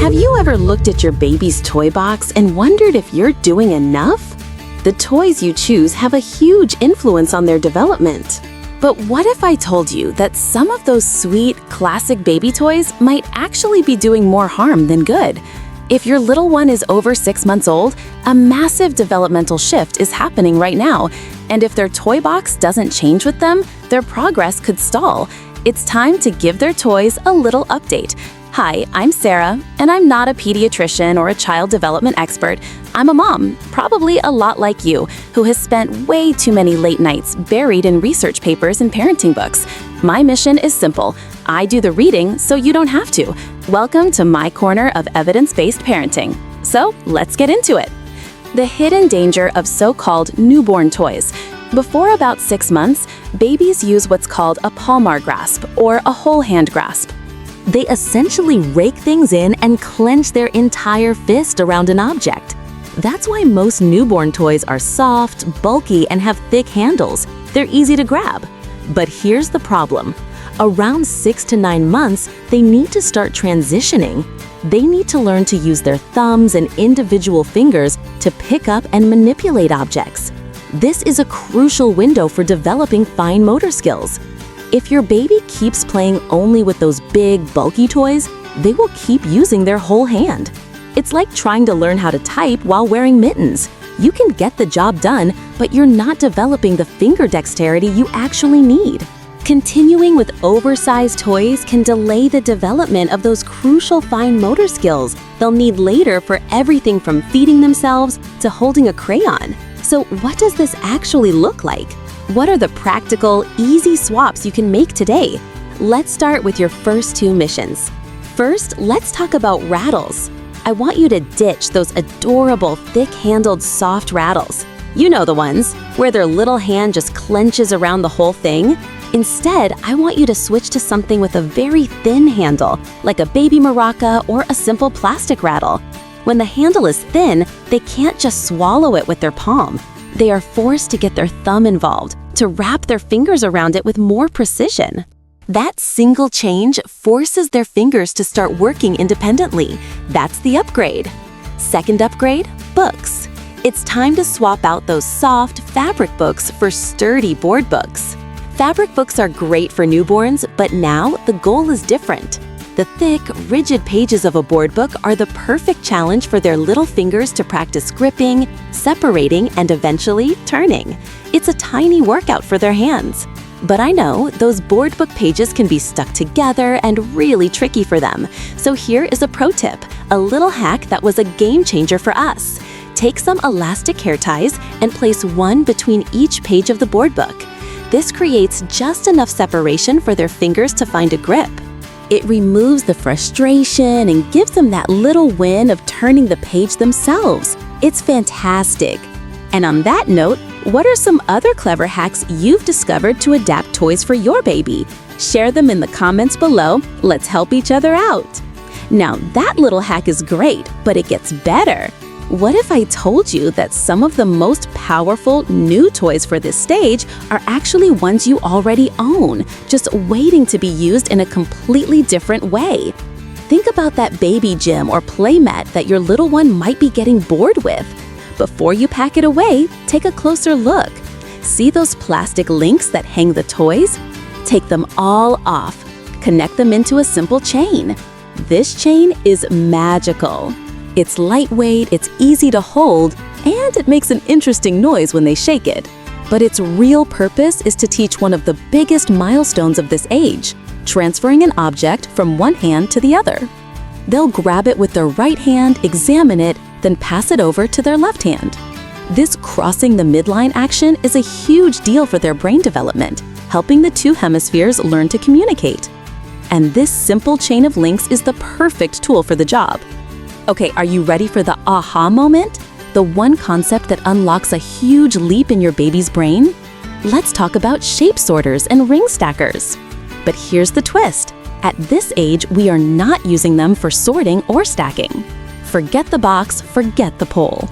Have you ever looked at your baby's toy box and wondered if you're doing enough? The toys you choose have a huge influence on their development. But what if I told you that some of those sweet, classic baby toys might actually be doing more harm than good? If your little one is over 6 months old, a massive developmental shift is happening right now. And if their toy box doesn't change with them, their progress could stall. It's time to give their toys a little update. Hi, I'm Sarah, and I'm not a pediatrician or a child development expert. I'm a mom, probably a lot like you, who has spent way too many late nights buried in research papers and parenting books. My mission is simple. I do the reading so you don't have to. Welcome to my corner of evidence-based parenting. So let's get into it. The hidden danger of so-called newborn toys. Before about 6 months, babies use what's called a palmar grasp or a whole hand grasp. They essentially rake things in and clench their entire fist around an object. That's why most newborn toys are soft, bulky, and have thick handles. They're easy to grab. But here's the problem. Around 6 to 9 months, they need to start transitioning. They need to learn to use their thumbs and individual fingers to pick up and manipulate objects. This is a crucial window for developing fine motor skills. If your baby keeps playing only with those big, bulky toys, they will keep using their whole hand. It's like trying to learn how to type while wearing mittens. You can get the job done, but you're not developing the finger dexterity you actually need. Continuing with oversized toys can delay the development of those crucial fine motor skills they'll need later for everything from feeding themselves to holding a crayon. So what does this actually look like? What are the practical, easy swaps you can make today? Let's start with your first 2 missions. First, let's talk about rattles. I want you to ditch those adorable, thick-handled, soft rattles. You know the ones, where their little hand just clenches around the whole thing. Instead, I want you to switch to something with a very thin handle, like a baby maraca or a simple plastic rattle. When the handle is thin, they can't just swallow it with their palm. They are forced to get their thumb involved, to wrap their fingers around it with more precision. That single change forces their fingers to start working independently. That's the upgrade. Second upgrade, books. It's time to swap out those soft fabric books for sturdy board books. Fabric books are great for newborns, but now the goal is different. The thick, rigid pages of a board book are the perfect challenge for their little fingers to practice gripping, separating, and eventually turning. It's a tiny workout for their hands. But I know those board book pages can be stuck together and really tricky for them. So here is a pro tip, a little hack that was a game changer for us. Take some elastic hair ties and place one between each page of the board book. This creates just enough separation for their fingers to find a grip. It removes the frustration and gives them that little win of turning the page themselves. It's fantastic. And on that note, what are some other clever hacks you've discovered to adapt toys for your baby? Share them in the comments below. Let's help each other out. Now, that little hack is great, but it gets better. What if I told you that some of the most powerful new toys for this stage are actually ones you already own, just waiting to be used in a completely different way? Think about that baby gym or play mat that your little one might be getting bored with. Before you pack it away, take a closer look. See those plastic links that hang the toys? Take them all off. Connect them into a simple chain. This chain is magical. It's lightweight, it's easy to hold, and it makes an interesting noise when they shake it. But its real purpose is to teach one of the biggest milestones of this age, transferring an object from one hand to the other. They'll grab it with their right hand, examine it, then pass it over to their left hand. This crossing the midline action is a huge deal for their brain development, helping the 2 hemispheres learn to communicate. And this simple chain of links is the perfect tool for the job. Okay, are you ready for the aha moment? The one concept that unlocks a huge leap in your baby's brain? Let's talk about shape sorters and ring stackers. But here's the twist. At this age, we are not using them for sorting or stacking. Forget the box, forget the pole.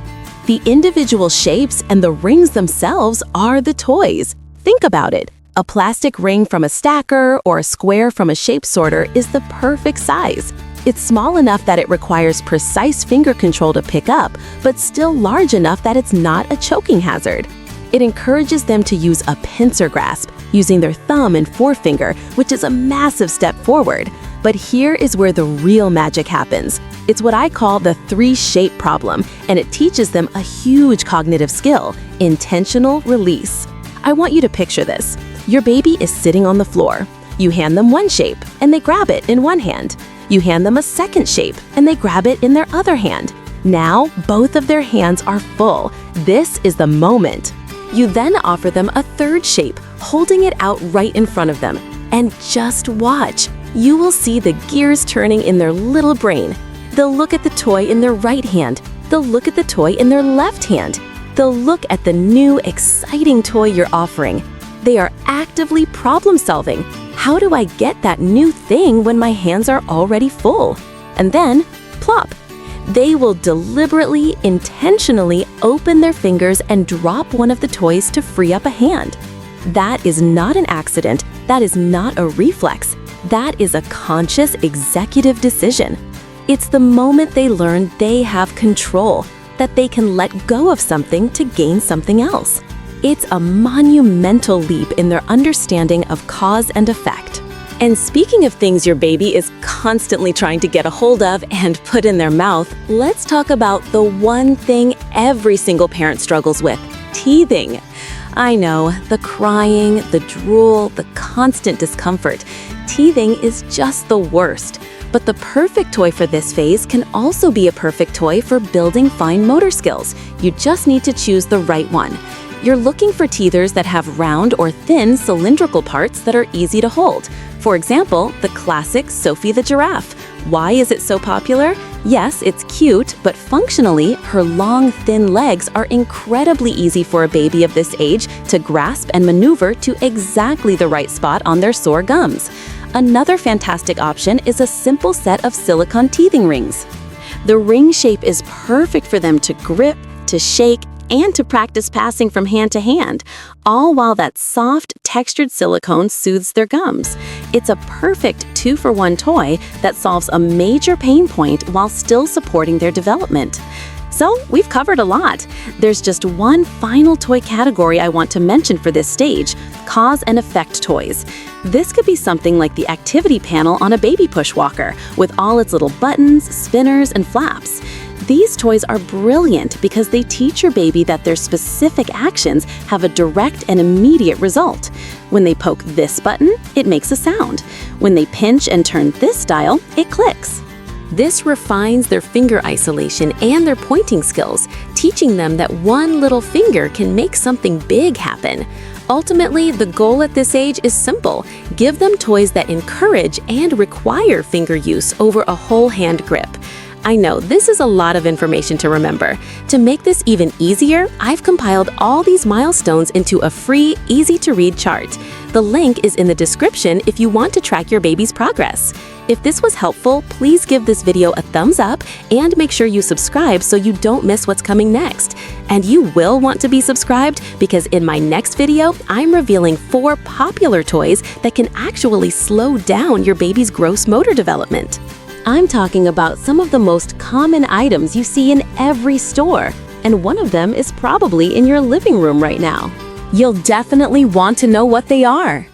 The individual shapes and the rings themselves are the toys. Think about it. A plastic ring from a stacker or a square from a shape sorter is the perfect size. It's small enough that it requires precise finger control to pick up, but still large enough that it's not a choking hazard. It encourages them to use a pincer grasp, using their thumb and forefinger, which is a massive step forward. But here is where the real magic happens. It's what I call the 3-shape problem, and it teaches them a huge cognitive skill: intentional release. I want you to picture this. Your baby is sitting on the floor. You hand them one shape, and they grab it in one hand. You hand them a second shape, and they grab it in their other hand. Now, both of their hands are full. This is the moment. You then offer them a third shape, holding it out right in front of them. And just watch. You will see the gears turning in their little brain. They'll look at the toy in their right hand. They'll look at the toy in their left hand. They'll look at the new, exciting toy you're offering. They are actively problem-solving. How do I get that new thing when my hands are already full? And then, plop. They will deliberately, intentionally open their fingers and drop one of the toys to free up a hand. That is not an accident. That is not a reflex. That is a conscious executive decision. It's the moment they learn they have control, that they can let go of something to gain something else. It's a monumental leap in their understanding of cause and effect. And speaking of things your baby is constantly trying to get a hold of and put in their mouth, let's talk about the one thing every single parent struggles with: teething. I know, the crying, the drool, the constant discomfort. Teething is just the worst. But the perfect toy for this phase can also be a perfect toy for building fine motor skills. You just need to choose the right one. You're looking for teethers that have round or thin cylindrical parts that are easy to hold. For example, the classic Sophie the giraffe. Why is it so popular? Yes, it's cute, but functionally, her long, thin legs are incredibly easy for a baby of this age to grasp and maneuver to exactly the right spot on their sore gums. Another fantastic option is a simple set of silicone teething rings. The ring shape is perfect for them to grip, to shake, and to practice passing from hand to hand, all while that soft, textured silicone soothes their gums. It's a perfect 2-for-1 toy that solves a major pain point while still supporting their development. So, we've covered a lot. There's just one final toy category I want to mention for this stage: cause and effect toys. This could be something like the activity panel on a baby push walker, with all its little buttons, spinners, and flaps. These toys are brilliant because they teach your baby that their specific actions have a direct and immediate result. When they poke this button, it makes a sound. When they pinch and turn this dial, it clicks. This refines their finger isolation and their pointing skills, teaching them that one little finger can make something big happen. Ultimately, the goal at this age is simple: give them toys that encourage and require finger use over a whole hand grip. I know this is a lot of information to remember. To make this even easier, I've compiled all these milestones into a free, easy-to-read chart. The link is in the description if you want to track your baby's progress. If this was helpful, please give this video a thumbs up and make sure you subscribe so you don't miss what's coming next. And you will want to be subscribed because in my next video, I'm revealing 4 popular toys that can actually slow down your baby's gross motor development. I'm talking about some of the most common items you see in every store, and one of them is probably in your living room right now. You'll definitely want to know what they are.